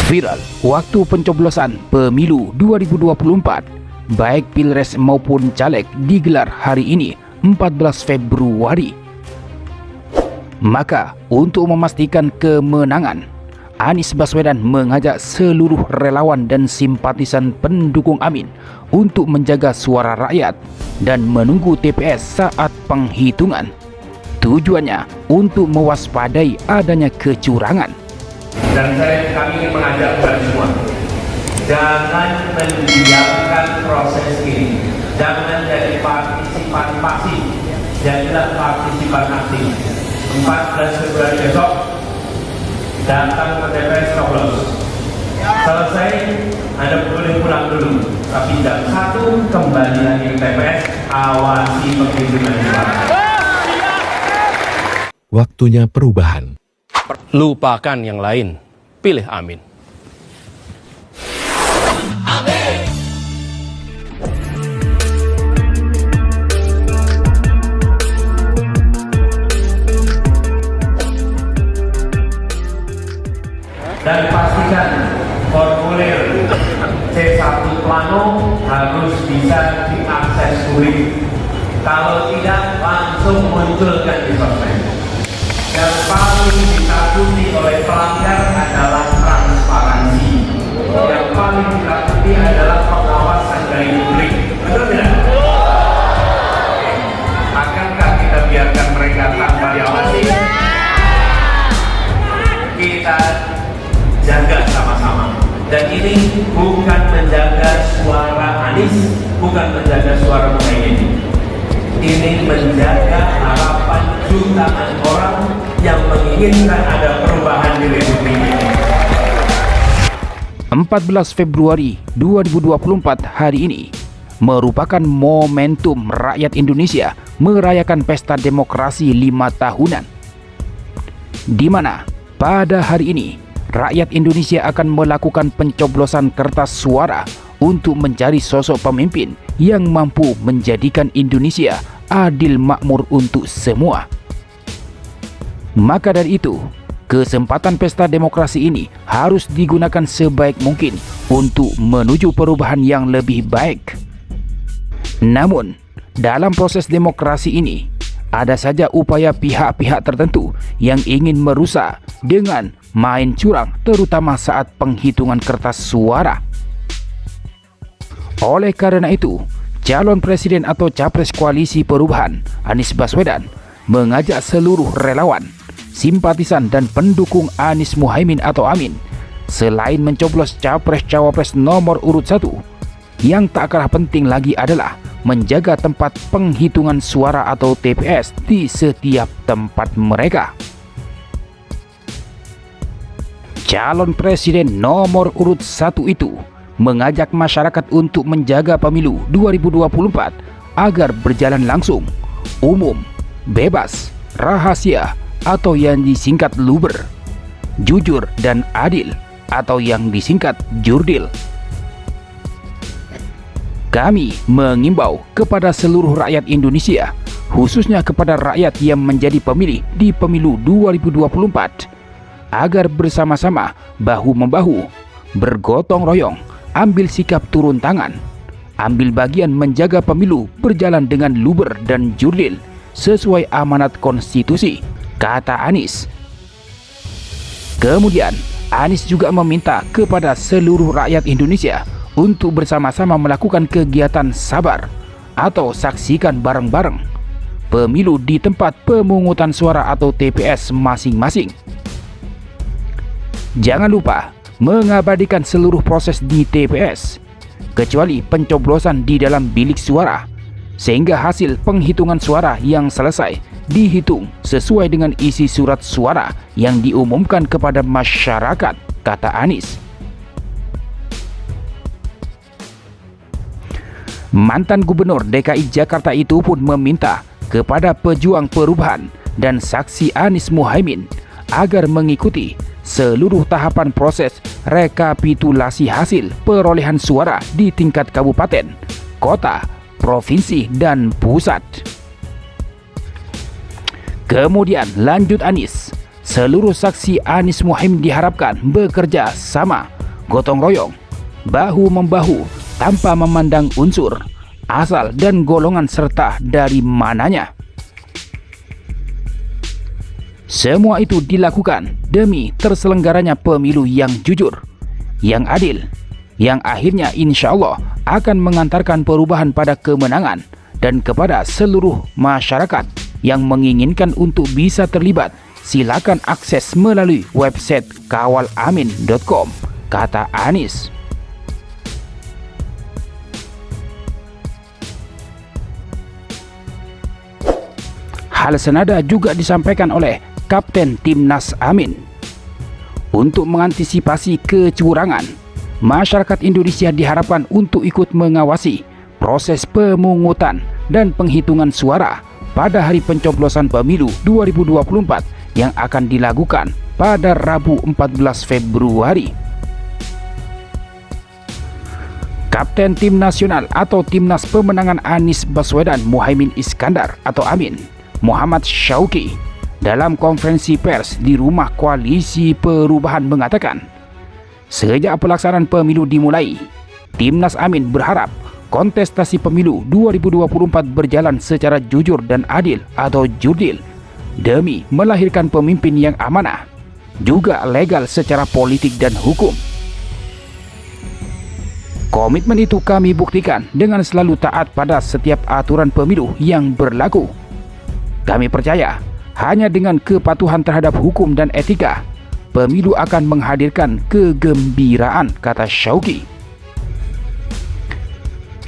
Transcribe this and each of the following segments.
Viral waktu pencoblosan pemilu 2024, baik Pilpres maupun Caleg digelar hari ini 14 Februari. Maka untuk memastikan kemenangan, Anies Baswedan mengajak seluruh relawan dan simpatisan pendukung Amin untuk menjaga suara rakyat dan menunggu TPS saat penghitungan. Tujuannya untuk mewaspadai adanya kecurangan. Dan kami ingin mengajak kepada semua, jangan mendiamkan proses ini, jangan jadi partisipan pasif, jadilah partisipan aktif. 14 Februari besok datang ke TPS coblos. Selesai, Anda boleh pulang dulu, tapi jam 1 kembali lagi ke TPS, awasi penghitungan suara. Waktunya perubahan. Lupakan yang lain, pilih Amin. Dan pastikan formulir C1 Plano harus bisa diakses publik. Kalau tidak, langsung munculkan di sosmed. Yang paling ditakuti oleh pelanggar adalah transparansi. Yang paling ditakuti adalah pengawasan dari publik. Betul tidak? Akankah kita biarkan mereka tanpa diawasi? Kita jaga sama-sama. Dan ini bukan menjaga suara Anies, bukan menjaga suara Muhaimin. Ini menjaga harapan jutaan orang yang menginginkan ada perubahan di Republik ini. 14 Februari 2024 hari ini merupakan momentum rakyat Indonesia merayakan pesta demokrasi 5 tahunan, di mana pada hari ini rakyat Indonesia akan melakukan pencoblosan kertas suara untuk mencari sosok pemimpin yang mampu menjadikan Indonesia adil makmur untuk semua. Maka dari itu, kesempatan pesta demokrasi ini harus digunakan sebaik mungkin untuk menuju perubahan yang lebih baik. Namun, dalam proses demokrasi ini, ada saja upaya pihak-pihak tertentu yang ingin merusak dengan main curang, terutama saat penghitungan kertas suara. Oleh karena itu, calon presiden atau capres koalisi perubahan Anies Baswedan mengajak seluruh relawan, simpatisan dan pendukung Anies Muhaimin atau Amin, selain mencoblos capres-cawapres nomor urut 1, yang tak kalah penting lagi adalah menjaga tempat penghitungan suara atau TPS di setiap tempat mereka. Calon presiden nomor urut 1 itu mengajak masyarakat untuk menjaga pemilu 2024 agar berjalan langsung, umum, bebas, rahasia atau yang disingkat luber, jujur dan adil atau yang disingkat jurdil. Kami mengimbau kepada seluruh rakyat Indonesia, khususnya kepada rakyat yang menjadi pemilih di pemilu 2024, agar bersama-sama bahu-membahu, bergotong royong, ambil sikap turun tangan, ambil bagian menjaga pemilu berjalan dengan luber dan jurdil sesuai amanat konstitusi, kata Anies. Kemudian, Anies juga meminta kepada seluruh rakyat Indonesia untuk bersama-sama melakukan kegiatan sabar atau saksikan bareng-bareng pemilu di tempat pemungutan suara atau TPS masing-masing. Jangan lupa mengabadikan seluruh proses di TPS, kecuali pencoblosan di dalam bilik suara, sehingga hasil penghitungan suara yang selesai dihitung sesuai dengan isi surat suara yang diumumkan kepada masyarakat, kata Anies. Mantan Gubernur DKI Jakarta itu pun meminta kepada pejuang perubahan dan saksi Anies Muhaimin agar mengikuti seluruh tahapan proses rekapitulasi hasil perolehan suara di tingkat kabupaten, kota, provinsi, dan pusat. Kemudian lanjut Anies, seluruh saksi Anies Muhaimin diharapkan bekerja sama gotong royong, bahu-membahu tanpa memandang unsur, asal dan golongan serta dari mananya. Semua itu dilakukan demi terselenggaranya pemilu yang jujur, yang adil, yang akhirnya insya Allah akan mengantarkan perubahan pada kemenangan dan kepada seluruh masyarakat yang menginginkan untuk bisa terlibat. Silakan akses melalui website kawalamin.com, kata Anies. Hal senada juga disampaikan oleh Kapten Timnas Amin. Untuk mengantisipasi kecurangan, masyarakat Indonesia diharapkan untuk ikut mengawasi proses pemungutan dan penghitungan suara pada hari pencoblosan pemilu 2024 yang akan dilakukan pada Rabu 14 Februari. Kapten Tim Nasional atau Timnas Pemenangan Anies Baswedan Muhaimin Iskandar atau Amin, Muhammad Syauqi, dalam konferensi pers di Rumah Koalisi Perubahan mengatakan, sejak pelaksanaan pemilu dimulai, Timnas Amin berharap kontestasi pemilu 2024 berjalan secara jujur dan adil atau jurdil demi melahirkan pemimpin yang amanah, juga legal secara politik dan hukum. Komitmen itu kami buktikan dengan selalu taat pada setiap aturan pemilu yang berlaku. Kami percaya hanya dengan kepatuhan terhadap hukum dan etika, pemilu akan menghadirkan kegembiraan, kata Syauqi.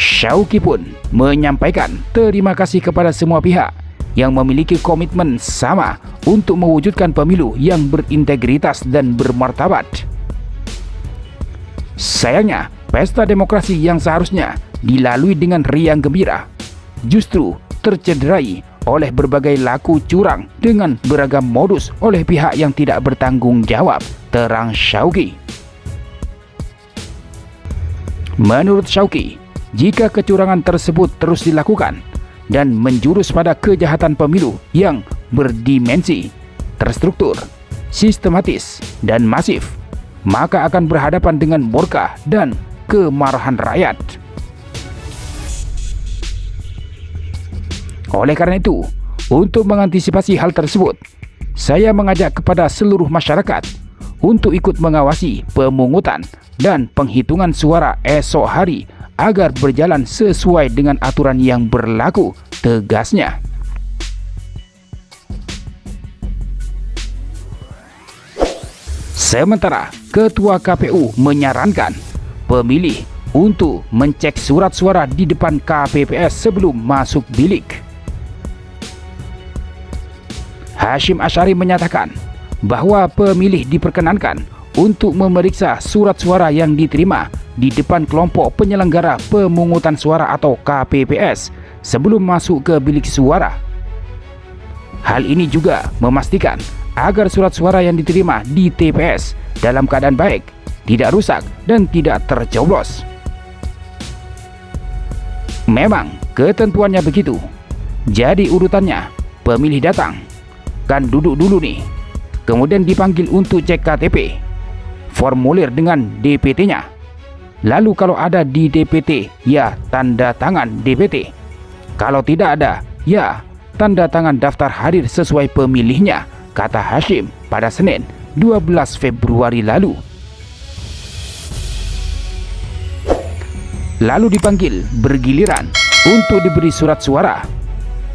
Syauqi pun menyampaikan terima kasih kepada semua pihak yang memiliki komitmen sama untuk mewujudkan pemilu yang berintegritas dan bermartabat. Sayangnya, pesta demokrasi yang seharusnya dilalui dengan riang gembira justru tercederai oleh berbagai laku curang dengan beragam modus oleh pihak yang tidak bertanggung jawab, terang Syauqi. Menurut Syauqi, jika kecurangan tersebut terus dilakukan dan menjurus pada kejahatan pemilu yang berdimensi, terstruktur, sistematis, dan masif, maka akan berhadapan dengan murka dan kemarahan rakyat. Oleh karena itu, untuk mengantisipasi hal tersebut, saya mengajak kepada seluruh masyarakat untuk ikut mengawasi pemungutan dan penghitungan suara esok hari agar berjalan sesuai dengan aturan yang berlaku, tegasnya. Sementara Ketua KPU menyarankan pemilih untuk mencek surat suara di depan KPPS sebelum masuk bilik. Hashim Asyari menyatakan bahwa pemilih diperkenankan untuk memeriksa surat suara yang diterima di depan kelompok penyelenggara pemungutan suara atau KPPS sebelum masuk ke bilik suara. Hal ini juga memastikan agar surat suara yang diterima di TPS dalam keadaan baik, tidak rusak, dan tidak tercoblos. Memang ketentuannya begitu. Jadi urutannya, pemilih datang, kan duduk dulu nih, kemudian dipanggil untuk cek KTP, formulir dengan DPT-nya. Lalu kalau ada di DPT, ya tanda tangan DPT. Kalau tidak ada, ya tanda tangan daftar hadir sesuai pemilihnya, kata Hashim pada Senin 12 Februari lalu. Lalu dipanggil bergiliran untuk diberi surat suara.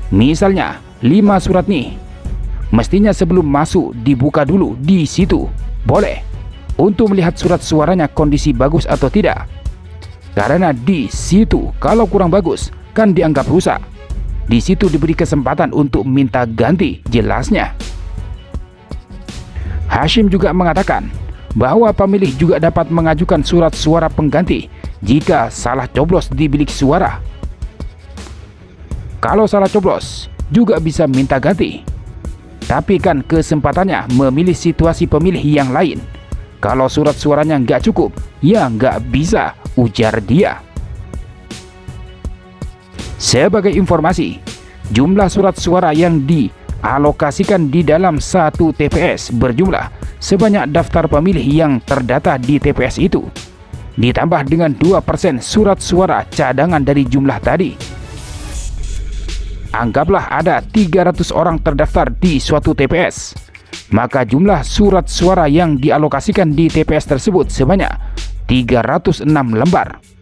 Misalnya 5 surat nih. Mestinya sebelum masuk dibuka dulu di situ. Boleh untuk melihat surat suaranya kondisi bagus atau tidak. Karena di situ kalau kurang bagus kan dianggap rusak. Di situ diberi kesempatan untuk minta ganti, jelasnya. Hashim juga mengatakan bahwa pemilih juga dapat mengajukan surat suara pengganti jika salah coblos di bilik suara. Kalau salah coblos juga bisa minta ganti. Tapi kan kesempatannya memilih situasi pemilih yang lain. Kalau surat suaranya nggak cukup, ya nggak bisa, ujar dia. Sebagai informasi, jumlah surat suara yang dialokasikan di dalam satu TPS berjumlah sebanyak daftar pemilih yang terdata di TPS itu, ditambah dengan 2% surat suara cadangan dari jumlah tadi. Anggaplah ada 300 orang terdaftar di suatu TPS, maka jumlah surat suara yang dialokasikan di TPS tersebut sebanyak 306 lembar.